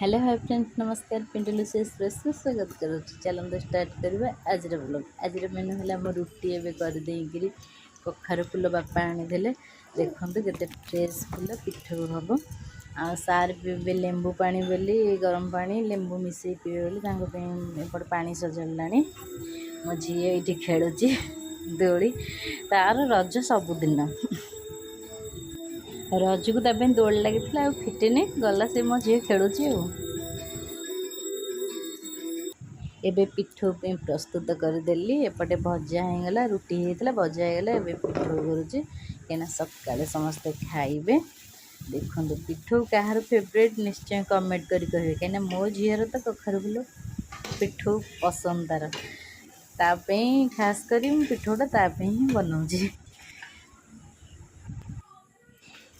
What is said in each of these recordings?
Hello hi friends, नमस्कार। Pintu Lucy express में स्वागत करुच्ची। चलते स्टार्ट करवा आज ब्लॉग। आज मेनू है आम रुटी एवं करदेकरी कखार फुल बापा आनीदे। देखते केते फ्रेश फुल पिठू हम आ सार पीबे लेंबू पानी बोली गरम पानी लेंबू मिसई पीबे बोली एपटे पानी सजाड़ा। मो झी ये खेलुची दोली तार रज सबुदिन रज को दोली लगी फिटिनी गला से मो झी खेलुची। एबे पिठो पे प्रस्तुत करदेली। एपटे भजा होगला रुटी होता भजा होगला। एबे पिठो करुच्ची कहीं सकाले समस्ते खाइबे। देखो पिठो कहार फेवरेट निश्चय कमेंट करें कहीं मो झीर तो कखार फुल पिठो पसंद तार खास कर पिठोटा ही बनाऊँ।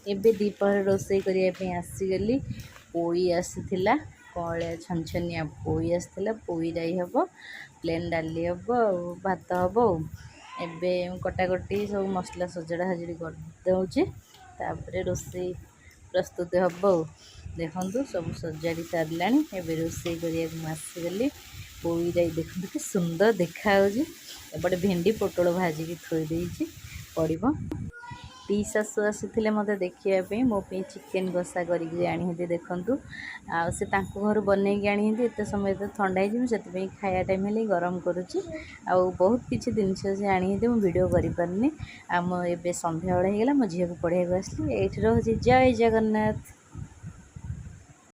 एबे दीपहर रोषे करने आसीगली। पोई आसीथिला कलिया छनछनिया पोई आसला। पोई राई हम प्लेन डाली हम भात हम। एबे कटाकटी सब मसला सजड़ा हजड़ी करदे तापर रोषे प्रस्तुत हम। देखु सब सजाड़ी सारा। एबे रोषे करगली। पोई राई देखते कि सुंदर देखा। एपटे भेंडी पोटल भाजिकी थोड़ी पड़ो। पी शाशु आसी मत देखापी मोप चिकेन कषा करी देखु से घर बनई आनी एत समय तो ठंडा से खाया टाइम है गरम करुच्ची। बहुत किसी जिनस से आनी वीडियो करें आम ए सन्ध्या बेला होगा मो झील को पढ़ाई आसली। ये रोचे जय जगन्नाथ।